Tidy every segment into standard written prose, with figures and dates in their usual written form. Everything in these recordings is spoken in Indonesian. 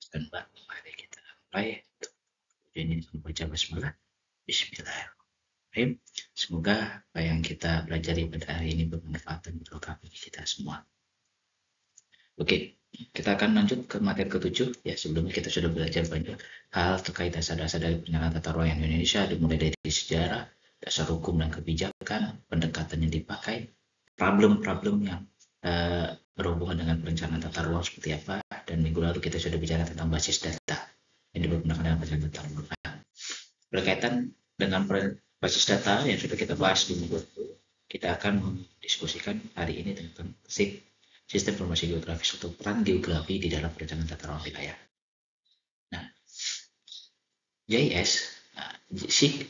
Dan Mbak, mari kita mulai untuk ini membaca basmalah. Bismillahirrahmanirrahim. Semoga apa yang kita pelajari pada hari ini bermanfaat dan berkah bagi kita semua. Oke, kita akan lanjut ke materi ke-7. Ya, sebelumnya kita sudah belajar banyak hal terkait dasar-dasar dari penyelenggaraan tata ruang Indonesia, dimulai dari sejarah, dasar hukum dan kebijakan, pendekatan yang dipakai, problem-problem yang berhubungan dengan perencanaan tata ruang seperti apa, dan minggu lalu kita sudah bicara tentang basis data yang dipergunakan dalam perencanaan tata ruang. Berkaitan dengan basis data yang sudah kita bahas di minggu lalu, kita akan mendiskusikan hari ini tentang sistem informasi geografis atau peran geografi di dalam perencanaan tata ruang wilayah. Nah, GIS, SIG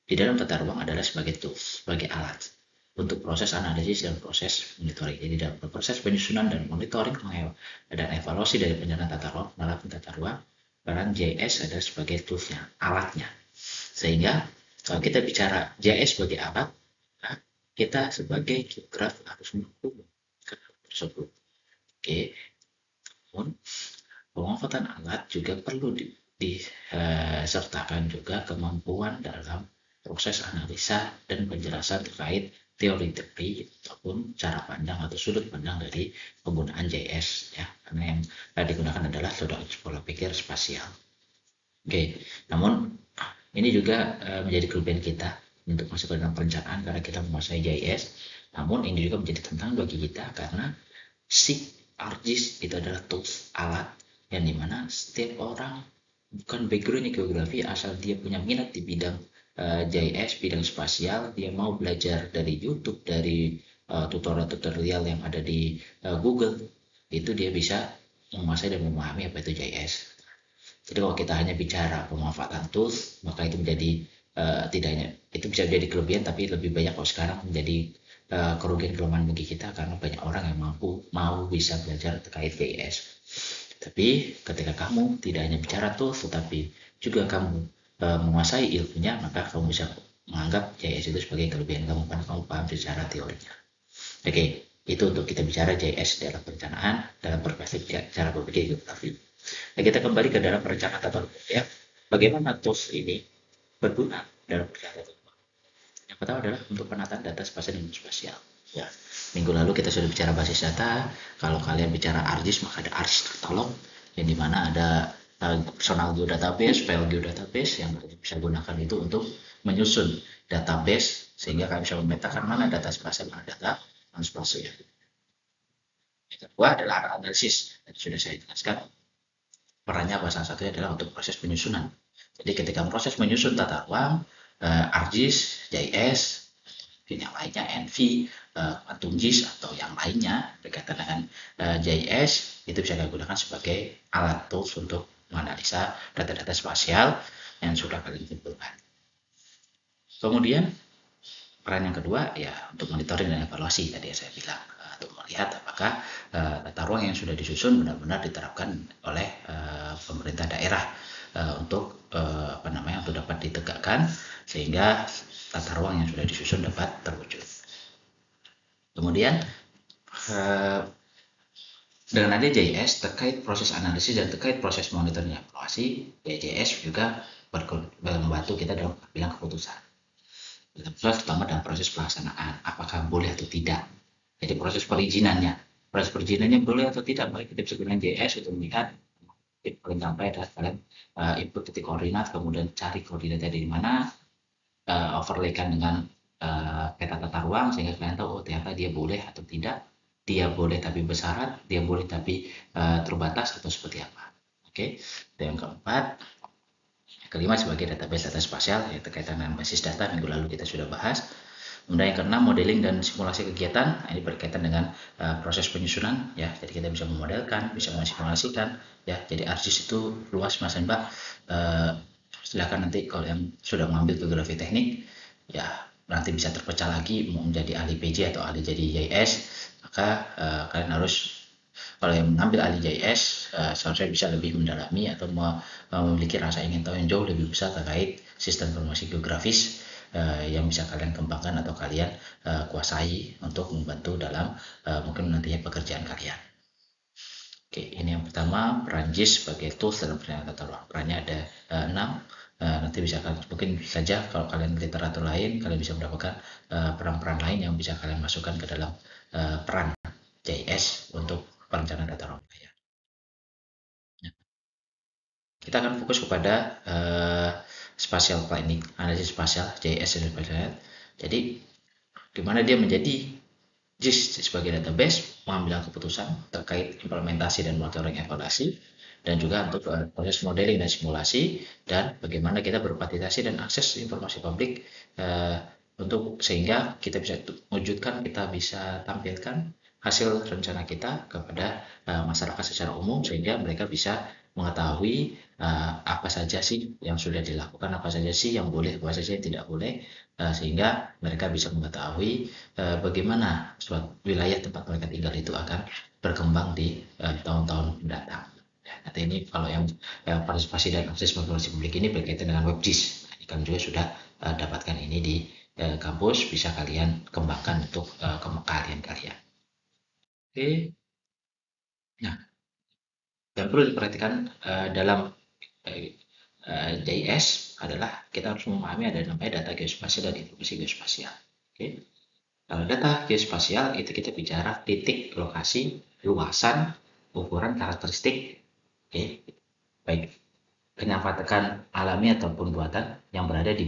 di dalam tata ruang adalah sebagai tools, sebagai alat untuk proses analisis dan proses monitoring. Jadi dalam proses penyusunan dan monitoring dan evaluasi dari perencanaan tata ruang, penerapan tata ruang, peran GIS adalah sebagai toolsnya, alatnya. Sehingga kalau kita bicara GIS sebagai alat, kita sebagai geograf harus mendukung tersebut. Oke, namun pemanfaatan alat juga perlu disertakan juga kemampuan dalam proses analisa dan penjelasan terkait teori-teori ataupun cara pandang atau sudut pandang dari penggunaan GIS ya, karena yang digunakan adalah pola pikir spasial. Oke, namun ini juga menjadi kelebihan kita untuk masuk ke dalam perencanaan karena kita menguasai GIS. Namun ini juga menjadi tantangan bagi kita karena ArcGIS itu adalah tools alat yang dimana setiap orang bukan background geografi asal dia punya minat di bidang GIS, bidang spasial, dia mau belajar dari YouTube, dari tutorial-tutorial yang ada di Google, itu dia bisa menguasai dan memahami apa itu GIS. Jadi kalau kita hanya bicara pemanfaatan tools, maka itu menjadi tidak hanya itu bisa jadi kelebihan, tapi lebih banyak kalau sekarang menjadi kerugian kelemahan bagi kita karena banyak orang yang mau bisa belajar terkait GIS. Tapi ketika kamu tidak hanya bicara tools, tetapi juga kamu menguasai ilmunya, maka kamu bisa menganggap GIS itu sebagai kelebihan kamu karena kamu paham secara teorinya. Oke, itu untuk kita bicara GIS dalam perencanaan, dalam perspektif cara berpikir geografi. Nah, kita kembali ke dalam perencanaan tata ruang ya. Bagaimana tools ini berguna dalam perencanaan tata ruang? Yang pertama adalah untuk penataan data spasial dan spasial. Ya, minggu lalu kita sudah bicara basis data. Kalau kalian bicara ArcGIS, maka ada ArcGIS Catalog, yang dimana ada personal geodatabase, file geodatabase yang kalian bisa gunakan itu untuk menyusun database sehingga kalian bisa memetakan mana data spasial, mana data non spasial. Yang kedua adalah analisis. Tadi sudah saya jelaskan perannya salah satunya adalah untuk proses penyusunan. Jadi ketika proses menyusun tata ruang, ArcGIS, GIS, yang lainnya NV, ArcGIS atau yang lainnya berkaitan dengan GIS itu bisa digunakan sebagai alat tools untuk menganalisa data-data spasial yang sudah kalian kumpulkan. Kemudian peran yang kedua ya untuk monitoring dan evaluasi tadi yang saya bilang, untuk melihat apakah tata ruang yang sudah disusun benar-benar diterapkan oleh pemerintah daerah untuk untuk dapat ditegakkan sehingga tata ruang yang sudah disusun dapat terwujud. Kemudian dengan adanya GIS terkait proses analisis dan terkait proses monitoring dan evaluasi, GIS juga membantu kita dalam pengambilan keputusan. Terutama dalam proses pelaksanaan, apakah boleh atau tidak. Jadi proses perizinannya boleh atau tidak, baik kita bisa gunakan GIS untuk melihat paling gampang adalah kalian input titik koordinat, kemudian cari koordinatnya dari mana, overlaykan dengan peta tata ruang sehingga kalian tahu ternyata dia boleh atau tidak, dia boleh tapi bersyarat, dia boleh tapi terbatas atau seperti apa. Oke. Dan yang keempat, kelima sebagai database data spasial yang terkait dengan basis data minggu lalu kita sudah bahas. Kemudian yang keenam modeling dan simulasi kegiatan, ini berkaitan dengan proses penyusunan ya. Jadi kita bisa memodelkan, bisa mensimulasikan ya. Jadi ArcGIS itu luas Mas dan Mbak. Silakan nanti kalau yang sudah mengambil geografi teknik ya nanti bisa terpecah lagi mau menjadi ahli PJ atau ahli jadi GIS, maka kalian harus kalau yang mengambil ahli GIS seharusnya bisa lebih mendalami atau memiliki rasa ingin tahu yang jauh lebih besar terkait sistem informasi geografis yang bisa kalian kembangkan atau kalian kuasai untuk membantu dalam mungkin nantinya pekerjaan kalian. Oke, Oke, ini yang pertama, peran JIS sebagai tools dalam perencanaan tata ruang. Perannya ada 6. Nanti bisa mungkin saja kalau kalian literatur lain, kalian bisa mendapatkan peran-peran lain yang bisa kalian masukkan ke dalam peran JIS untuk perencanaan tata ruang wilayah. Nah, kita akan fokus kepada spatial planning, analisis spasial, JIS dan spasial. Jadi, di mana dia menjadi JIS sebagai database, mengambil keputusan terkait implementasi dan monitoring evaluasi, dan juga untuk proses modeling dan simulasi, dan bagaimana kita berpartisipasi dan akses informasi publik untuk sehingga kita bisa wujudkan, kita bisa tampilkan hasil rencana kita kepada masyarakat secara umum, sehingga mereka bisa mengetahui apa saja sih yang sudah dilakukan, apa saja sih yang boleh, apa saja yang tidak boleh, sehingga mereka bisa mengetahui bagaimana suatu wilayah tempat mereka tinggal itu akan berkembang di tahun-tahun mendatang. Ya, nanti ini kalau yang partisipasi dan akses informasi publik ini berkaitan dengan WebGIS. Nah, kalian juga sudah dapatkan ini di kampus, bisa kalian kembangkan untuk keahlian kalian. Oke, nah yang perlu diperhatikan dalam JS adalah kita harus memahami ada namanya data geospasial dan informasi geospasial. Oke. Kalau data geospasial itu kita bicara titik, lokasi, luasan, ukuran, karakteristik, oke, baik penyamparkan alami ataupun buatan yang berada di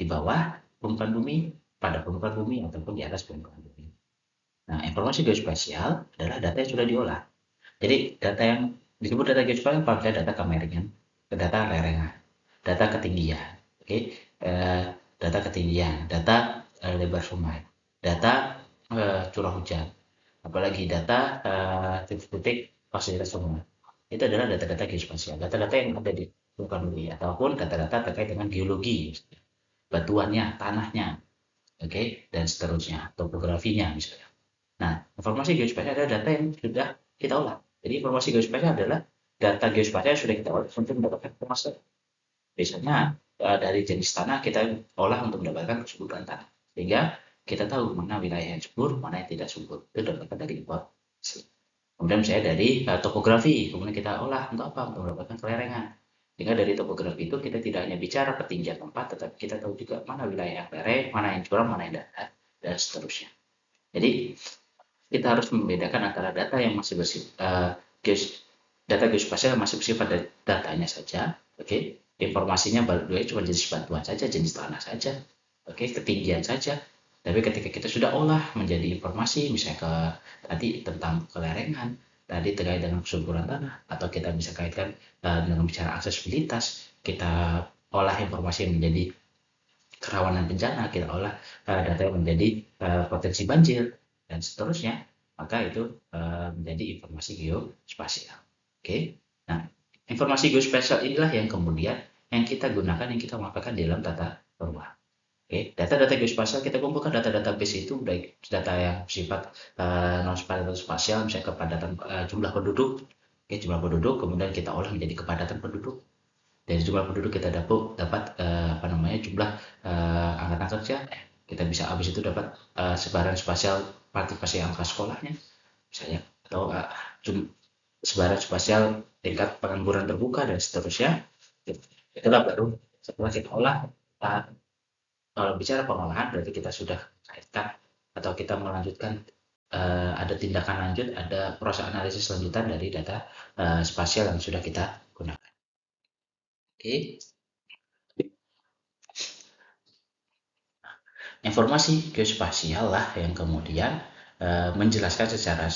bawah permukaan bumi, pada permukaan bumi ataupun di atas permukaan bumi. Nah, informasi geospasial adalah data yang sudah diolah. Jadi data yang disebut data geospasial pada data kemeringan, data lereng, data ketinggian, oke, data ketinggian, data lebar sungai, data curah hujan, apalagi data titik-titik fasilitas umum. Itu adalah data-data geospasial, data-data yang ada di permukaan bumi ataupun data-data terkait dengan geologi, batuannya, tanahnya, oke, dan seterusnya, topografinya misalnya. Nah, informasi geospasial adalah data yang sudah kita olah. Jadi informasi geospasial adalah data geospasial yang sudah kita olah untuk mendapatkan informasi. Biasanya dari jenis tanah kita olah untuk mendapatkan kesuburan tanah. Sehingga kita tahu mana wilayah yang subur, mana yang tidak subur. Itu dapatkan dari informasi. Kemudian misalnya dari topografi, kemudian kita olah untuk apa? Untuk mendapatkan kelerengan. Sehingga dari topografi itu kita tidak hanya bicara ketinggian tempat, tetapi kita tahu juga mana wilayah yang lereng, mana yang curam, mana yang datar, dan seterusnya. Jadi kita harus membedakan antara data yang masih bersifat data geospasial masih bersifat datanya saja, oke, informasinya baru cuma jenis batuan saja, jenis tanah saja, oke, ketinggian saja. Tapi ketika kita sudah olah menjadi informasi, misalnya tadi tentang kelerengan, tadi terkait dengan kesuburan tanah, atau kita bisa kaitkan dengan bicara aksesibilitas, kita olah informasi yang menjadi kerawanan bencana, kita olah data yang menjadi potensi banjir, dan seterusnya, maka itu menjadi informasi geospasial. Oke, nah informasi geospasial inilah yang kemudian yang kita gunakan, yang kita manfaatkan di dalam tata ruang. Oke, data-data geospasial kita kumpulkan data-data base itu baik data yang bersifat non spasial atau spasial, misalnya kepadatan jumlah penduduk, oke, jumlah penduduk, kemudian kita olah menjadi kepadatan penduduk. Dari jumlah penduduk kita dapat jumlah angkatan kerja, kita bisa habis itu dapat sebaran spasial partisipasi angka sekolahnya misalnya, atau sebaran spasial tingkat pengangguran terbuka dan seterusnya. Itulah baru setelah kita olah, kalau bicara pengolahan berarti kita sudah kaitkan atau kita melanjutkan ada tindakan lanjut, ada proses analisis lanjutan dari data spasial yang sudah kita gunakan. Oke. Informasi geospasial lah yang kemudian menjelaskan secara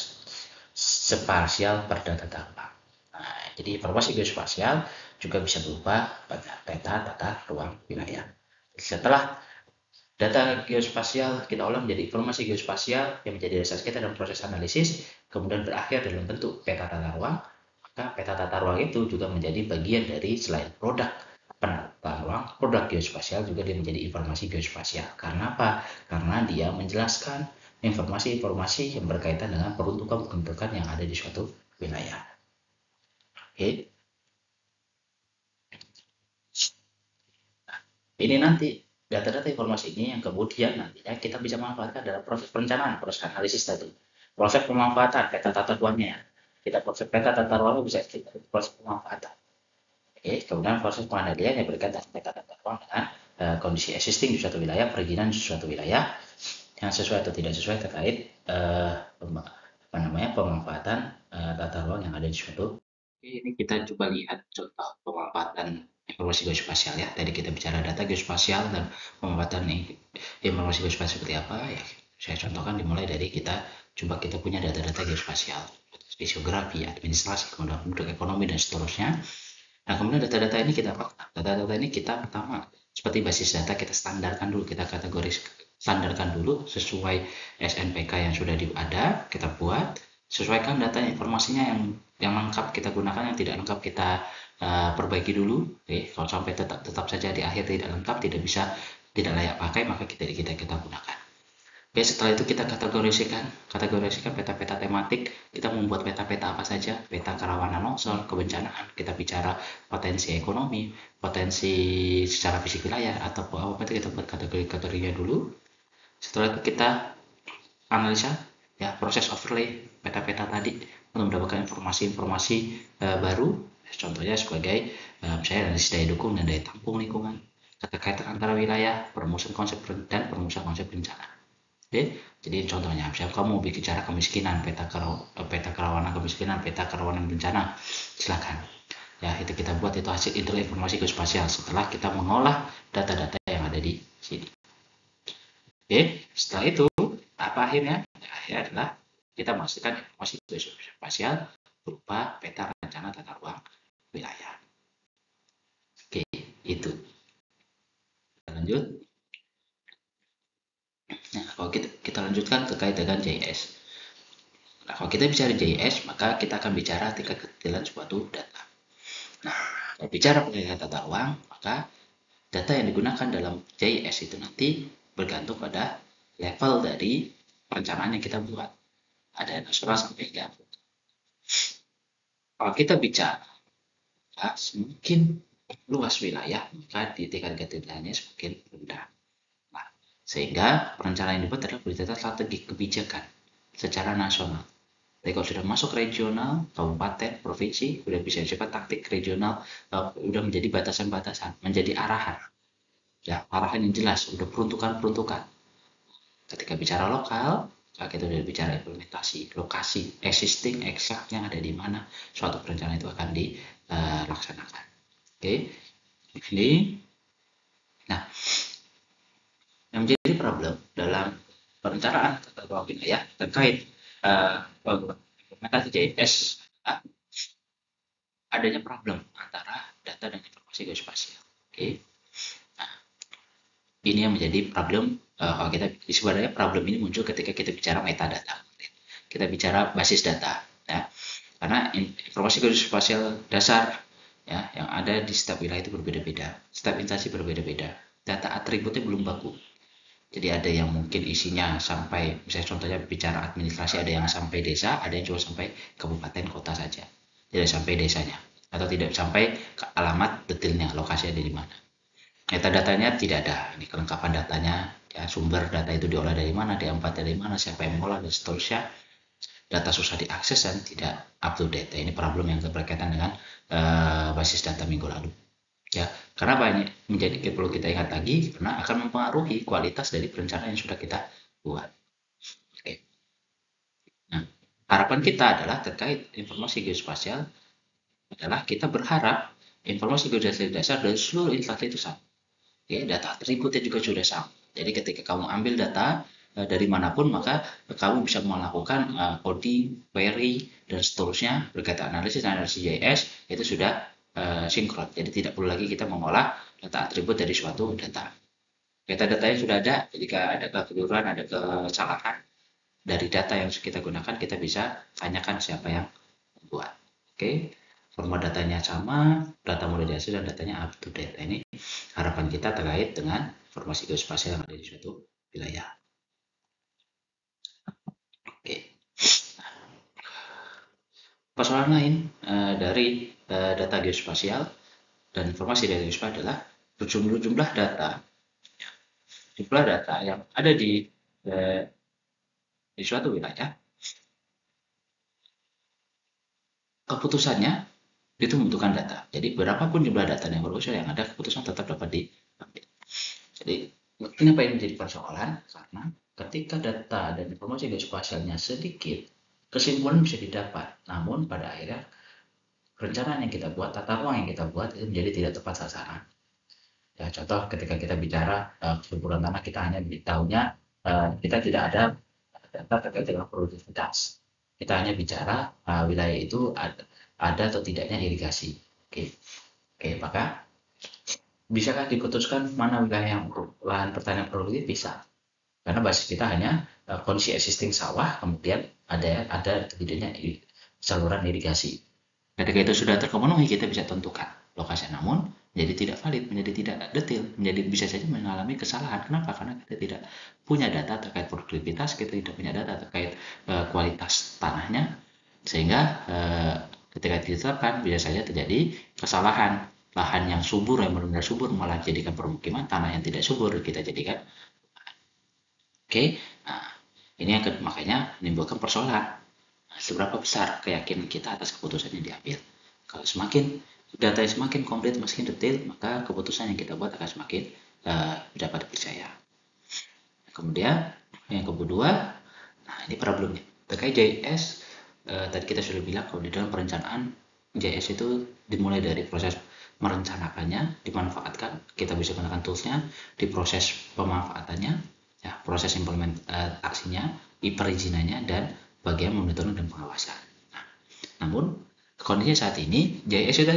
spasial pada data ruang. Nah, jadi informasi geospasial juga bisa berupa pada peta tata ruang wilayah. Setelah data geospasial kita olah menjadi informasi geospasial yang menjadi dasar kita dalam proses analisis, kemudian berakhir dalam bentuk peta tata ruang, maka peta tata ruang itu juga menjadi bagian dari selain produk penata ruang, produk geospasial juga dia menjadi informasi geospasial. Karena apa? Karena dia menjelaskan informasi-informasi yang berkaitan dengan peruntukan-peruntukan yang ada di suatu wilayah. Oke. Ini nanti data-data informasi ini yang kemudian nantinya kita bisa manfaatkan dalam proses perencanaan, proses analisis tadi, proses pemanfaatan peta tata ruangnya. kita proses peta tata ruang bisa kita proses pemanfaatan. Oke, kemudian proses pengendalian yang berkaitan dengan peta tata ruang dengan kondisi existing di suatu wilayah, perizinan di suatu wilayah yang sesuai atau tidak sesuai terkait pemanfaatan tata ruang yang ada di suatu. Oke, ini kita coba lihat contoh pemanfaatan informasi geospasial ya. Tadi kita bicara data geospasial dan pemanfaatan informasi geospasial seperti apa ya. Saya contohkan dimulai dari kita punya data-data geospasial, geografi, administrasi, kemudian penduduk, ekonomi dan seterusnya. Nah, kemudian data-data ini kita pertama seperti basis data kita standarkan dulu, kita standarkan dulu sesuai SNPK yang sudah ada, kita buat, sesuaikan data informasinya yang lengkap kita gunakan, yang tidak lengkap kita perbaiki dulu. Oke, kalau sampai tetap saja di akhir tidak lengkap, tidak layak pakai, maka kita gunakan. Oke, setelah itu kita kategorisikan peta-peta tematik. Kita membuat peta-peta apa saja, peta kerawanan longsor, kebencanaan, kita bicara potensi ekonomi, potensi secara fisik wilayah, atau apa itu kita buat kategori-kategorinya dulu. Setelah itu kita analisa ya, proses overlay peta-peta tadi untuk mendapatkan informasi-informasi baru. Contohnya sebagai misalnya analisis daya dukung dan daya tampung lingkungan, keterkaitan antara wilayah, perumusan konsep bencana. Oke, jadi contohnya, misalnya kamu bicara kemiskinan, peta kerawanan kemiskinan, peta kerawanan bencana, silakan. Ya, itu kita buat, itu hasil informasi geospasial setelah kita mengolah data-data yang ada di sini. Oke, setelah itu apa akhirnya? Akhirnya adalah kita menghasilkan informasi geospasial berupa peta rencana tata ruang wilayah. Oke, itu. Kita lanjut. Nah, kalau kita lanjutkan terkait dengan JS. Nah, kalau kita bicara JS, maka kita akan bicara tingkat kedetail suatu data. Nah, kalau bicara penilaian tata ruang, maka data yang digunakan dalam JS itu nanti bergantung pada level dari perencanaan yang kita buat. Ada nasional sampai enggak. Kalau kita bicara semakin luas wilayah, maka di tingkat kedetailnya semakin rendah. Nah, sehingga perencanaan yang dibuat adalah berdasarkan strategi kebijakan secara nasional. Tapi kalau sudah masuk regional, kabupaten, provinsi, sudah bisa cepat taktik regional, sudah menjadi batasan-batasan, menjadi arahan. Ya, arahan yang jelas, sudah peruntukan-peruntukan. Ketika bicara lokal, kita sudah bicara implementasi, lokasi, existing, exactnya ada di mana suatu perencanaan itu akan dilaksanakan. Oke, ini. Nah, yang menjadi problem dalam perencanaan tata ruang wilayah terkait implementasi JS, adanya problem antara data dan informasi geospasial. Oke, nah, ini yang menjadi problem. Kalau kita sebenarnya problem ini muncul ketika kita bicara metadata, kita bicara basis data, ya. Karena informasi geospasial dasar ya yang ada di setiap wilayah itu berbeda-beda, setiap instansi berbeda-beda, data atributnya belum baku. Jadi ada yang mungkin isinya sampai, misalnya contohnya bicara administrasi, ada yang sampai desa, ada yang cuma sampai kabupaten kota saja, tidak sampai desanya, atau tidak sampai ke alamat detailnya, lokasi ada di mana. Metadatanya tidak ada, ini kelengkapan datanya, ya, sumber data itu diolah dari mana, D4 dari mana, siapa yang mengolah, dan seterusnya. Data susah diakses dan tidak up to date. Ini problem yang berkaitan dengan basis data minggu lalu. Ya, karena banyak menjadi perlu kita ingat lagi, karena akan mempengaruhi kualitas dari perencanaan yang sudah kita buat. Oke. Nah, harapan kita adalah terkait informasi geospasial adalah kita berharap informasi geospasial dasar dari seluruh instansi itu sama. Oke, data atributnya juga sudah sama. Jadi ketika kamu ambil data dari manapun, maka kamu bisa melakukan coding, query, dan seterusnya berkaitan analisis JS itu sudah sinkron. Jadi tidak perlu lagi kita mengolah data atribut dari suatu data. Datanya sudah ada, jika ada kekeliruan, ada kesalahan dari data yang kita gunakan, kita bisa tanyakan siapa yang membuat. Oke, format datanya sama, data mulai dihasil dan datanya up to date. Ini harapan kita terkait dengan informasi geospasial yang ada di suatu wilayah. Oke. Persoalan lain dari data geospasial dan informasi dari geospasial adalah jumlah data yang ada di suatu wilayah keputusannya itu membutuhkan data. Jadi berapapun jumlah data yang berusaha yang ada, keputusan tetap dapat diambil. Jadi kenapa ini menjadi persoalan? Karena ketika data dan informasi geospasialnya sedikit, kesimpulan bisa didapat. Namun pada akhirnya perencanaan yang kita buat, tata ruang yang kita buat itu menjadi tidak tepat sasaran. Ya, contoh ketika kita bicara kesuburan tanah, kita hanya tahunya kita tidak ada data terkait dengan produktivitas. Kita hanya bicara wilayah itu ada atau tidaknya irigasi. Oke, oke, maka bisakah diputuskan mana wilayah yang lahan pertanian produktif? Bisa, karena basis kita hanya kondisi existing sawah, kemudian ada tidaknya saluran irigasi. Ketika itu sudah terpenuhi, kita bisa tentukan lokasi, namun menjadi tidak valid, menjadi tidak detail, menjadi bisa saja mengalami kesalahan. Kenapa? Karena kita tidak punya data terkait produktivitas, kita tidak punya data terkait kualitas tanahnya, sehingga ketika ditetapkan bisa saja terjadi kesalahan. Lahan yang subur, yang benar-benar subur, malah jadikan permukiman, tanah yang tidak subur kita jadikan. Oke, nah ini yang makanya menimbulkan persoalan. Seberapa besar keyakinan kita atas keputusan yang diambil? Kalau semakin data semakin komplit, semakin detail, maka keputusan yang kita buat akan semakin dapat dipercaya. Kemudian yang kedua, nah ini problemnya terkait JS. Tadi kita sudah bilang kalau di dalam perencanaan JS itu dimulai dari proses merencanakannya, dimanfaatkan, kita bisa gunakan toolsnya, di proses pemanfaatannya, ya, proses implementasinya, perizinannya, dan bagian monitoring dan pengawasan. Nah, namun kondisi saat ini JS itu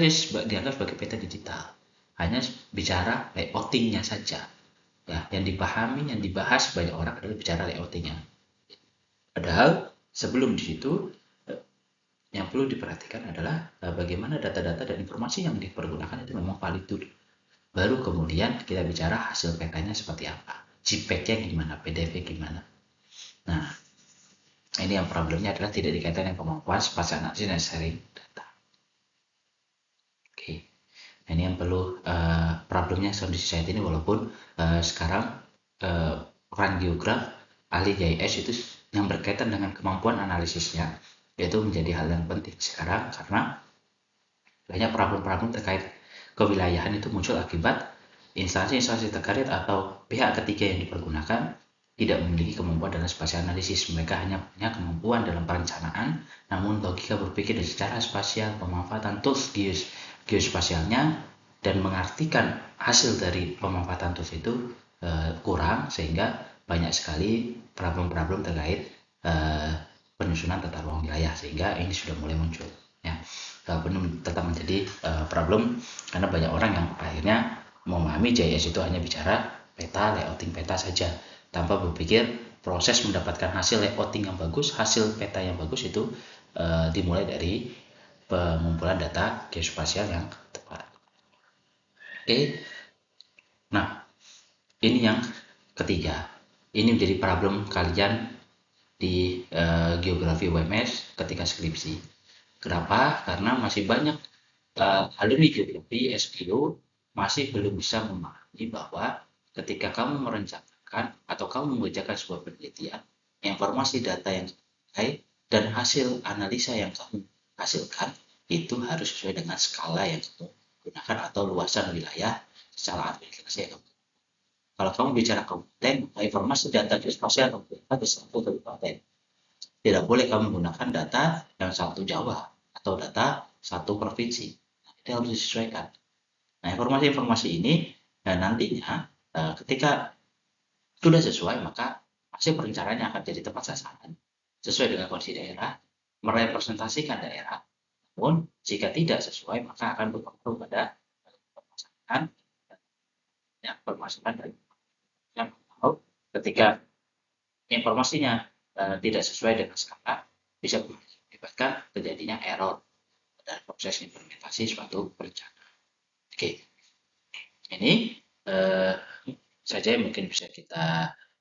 dianggap sebagai peta digital, hanya bicara layoutingnya saja. Ya, yang dipahami, yang dibahas banyak orang adalah bicara layoutingnya. Padahal sebelum di situ yang perlu diperhatikan adalah bagaimana data-data dan informasi yang dipergunakan itu memang valid dulu. Baru kemudian kita bicara hasil petanya seperti apa, JPEG-nya gimana, PDF gimana. Nah, ini yang problemnya adalah tidak dikaitkan dengan kemampuan spasial analisis dan sharing data. Oke, nah, ini yang perlu problemnya kondisi saat ini, walaupun sekarang peran geograf ahli GIS itu yang berkaitan dengan kemampuan analisisnya itu menjadi hal yang penting sekarang, karena banyak problem-problem terkait kewilayahan itu muncul akibat instansi-instansi terkait atau pihak ketiga yang dipergunakan tidak memiliki kemampuan dalam spasial analisis. Mereka hanya punya kemampuan dalam perencanaan, namun logika berpikir secara spasial, pemanfaatan tools geospasialnya, dan mengartikan hasil dari pemanfaatan tools itu kurang, sehingga banyak sekali problem-problem terkait penyusunan tata ruang wilayah, sehingga ini sudah mulai muncul. Ya, belum tetap menjadi problem karena banyak orang yang akhirnya memahami JS itu hanya bicara peta, layouting peta saja, tanpa berpikir proses mendapatkan hasil layouting yang bagus, hasil peta yang bagus itu dimulai dari pengumpulan data geospasial yang tepat. Oke, nah ini yang ketiga. Ini menjadi problem kalian di geografi UMS ketika skripsi. Kenapa? Karena masih banyak alumni geografi SGO masih belum bisa memahami bahwa ketika kamu merencanakan atau kamu mengerjakan sebuah penelitian, informasi data yang terkait dan hasil analisa yang kamu hasilkan itu harus sesuai dengan skala yang kamu gunakan atau luasan wilayah secara administrasi yang kamu. Kalau kamu bicara kabupaten, informasi data geospasial kabupaten ke satu kabupaten. Tidak boleh kamu menggunakan data yang satu Jawa atau data satu provinsi. Nah, itu harus disesuaikan. Nah, informasi-informasi ini nantinya ketika sudah sesuai, maka hasil perencanaannya akan jadi tepat sasaran sesuai dengan kondisi daerah, merepresentasikan daerah. Namun jika tidak sesuai, maka akan berpengaruh pada permasalahan dari yang ketika informasinya tidak sesuai dengan skala, bisa mengakibatkan terjadinya error dalam proses implementasi suatu perencanaan. Oke, ini saja yang mungkin bisa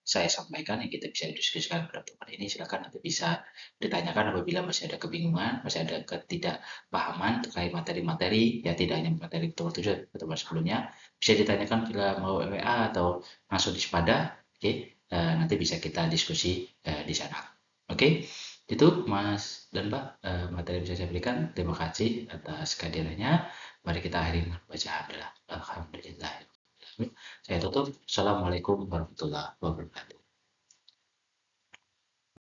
saya sampaikan, yang kita bisa diskusikan pada pertemuan ini. Silakan nanti bisa ditanyakan apabila masih ada kebingungan, masih ada ketidakpahaman terkait materi-materi, ya tidak hanya materi pertemuan sebelumnya, bisa ditanyakan bila mau WA atau langsung di Sepada. Oke, nanti bisa kita diskusi di sana. Oke, Itu Mas dan Mbak, materi yang bisa saya berikan. Terima kasih atas kehadirannya. Mari kita akhiri dengan bacaan. Alhamdulillah. Saya tutup. Assalamualaikum warahmatullahi wabarakatuh.